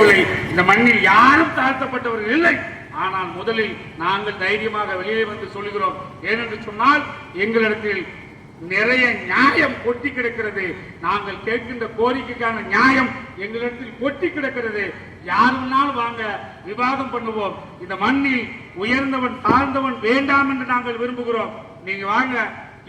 சொல்லவில்லை. இந்த மண்ணில் யாரும் தாழ்த்தப்பட்டவர்கள் இல்லை. ஆனால் முதலில் நாங்கள் தைரியமாக வெளியே வந்து சொல்கிறோம். ஏனென்று சொன்னால் எங்களிடத்தில் நிறைய நியாயம் கொட்டி கிடக்கிறது. நாங்கள் கேட்கின்ற கோரிக்கைக்கான நியாயம் எங்களிடத்தில் கொட்டி கிடக்கிறது. யாருன்னாலும் வாங்க, விவாதம் பண்ணுவோம். இந்த மண்ணில் உயர்ந்தவன் தாழ்ந்தவன் வேண்டாம் என்று நாங்கள் விரும்புகிறோம். நீங்க வாங்க,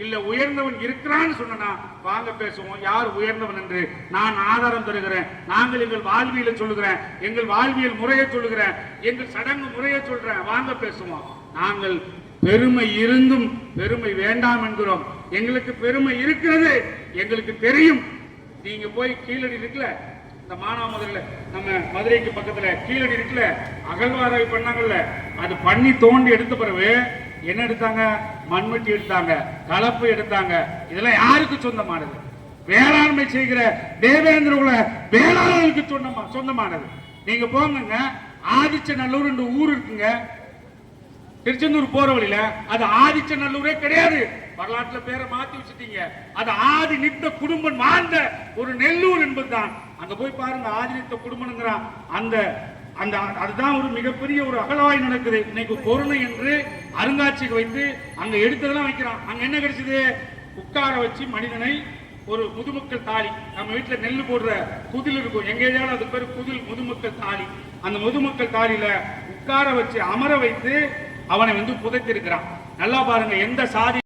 இல்ல உயர்ந்தவன் இருக்கிறான்னு சொன்னா வாங்க பேசுவோம். யார் உயர்ந்தவன் என்று நான் ஆதாரம் தருகிறேன். நாங்கள் எங்கள் வாழ்வியலை சொல்லுகிறேன், எங்கள் வாழ்வியல் முறையை சொல்லுகிறேன், எங்கள் சடங்கு முறையை சொல்றேன். வாங்க பேசுவோம். நாங்கள் பெருமை இருந்தும் பெருமை வேண்டாம் என்கிறோம். எங்களுக்கு பெருமை இருக்கிறது, எங்களுக்கு தெரியும். நீங்க போய் கீழடி இருக்குல்ல, இந்த மானாமதுரையில நம்ம மதுரைக்கு பக்கத்துல கீழடி இருக்குல்ல, அகழ்வாராய்ச்சி பண்ணாங்கல்ல, அது பண்ணி தோண்டி எடுத்த பிறகு என்ன எடுத்தாங்க? மண்வெட்டி எடுத்தாங்க, கலப்பு எடுத்தாங்க. இதெல்லாம் யாருக்கு சொந்தமானது? வேளாண்மை செய்கிற தேவேந்திர குல வேளாளர்களுக்கு சொந்தமானது. நீங்க போங்க, ஆதிச்சநல்லூர் என்ற ஊர் இருக்குங்க, திருச்செந்தூர் போற வழியில. அது ஆதிச்சநல்லூரே கிடையாது, வரலாற்றுல பேரை மாத்தி வச்சுட்டீங்க. அது ஆதி நித்த குடும்பம் வாழ்ந்த ஒரு நெல்லூர் என்பதுதான். அங்க போய் பாருங்க, ஆதி நித்த குடும்பம்ங்கிறான். அந்த அந்த அதுதான் ஒரு மிகப்பெரிய ஒரு அகழ்வாய்வு நடக்குது. இன்னைக்கு கொரோனா என்று அருங்காட்சியகம் வைத்து அங்க எடுத்ததெல்லாம் வைக்கிறான். அங்க என்ன கிடைச்சது? உட்கார வச்சு மனிதனை ஒரு முதுமக்கள் தாலி, நம்ம வீட்டுல நெல்லு போடுற குதில் இருக்கும், எங்க ஏரியாவில் அது பேர் குதில், முதுமக்கள் தாலி. அந்த முதுமக்கள் தாலியில உட்கார வச்சு அமர வைத்து அவனை வந்து புதைத்திருக்கிறான். நல்லா பாருங்க, எந்த சாதி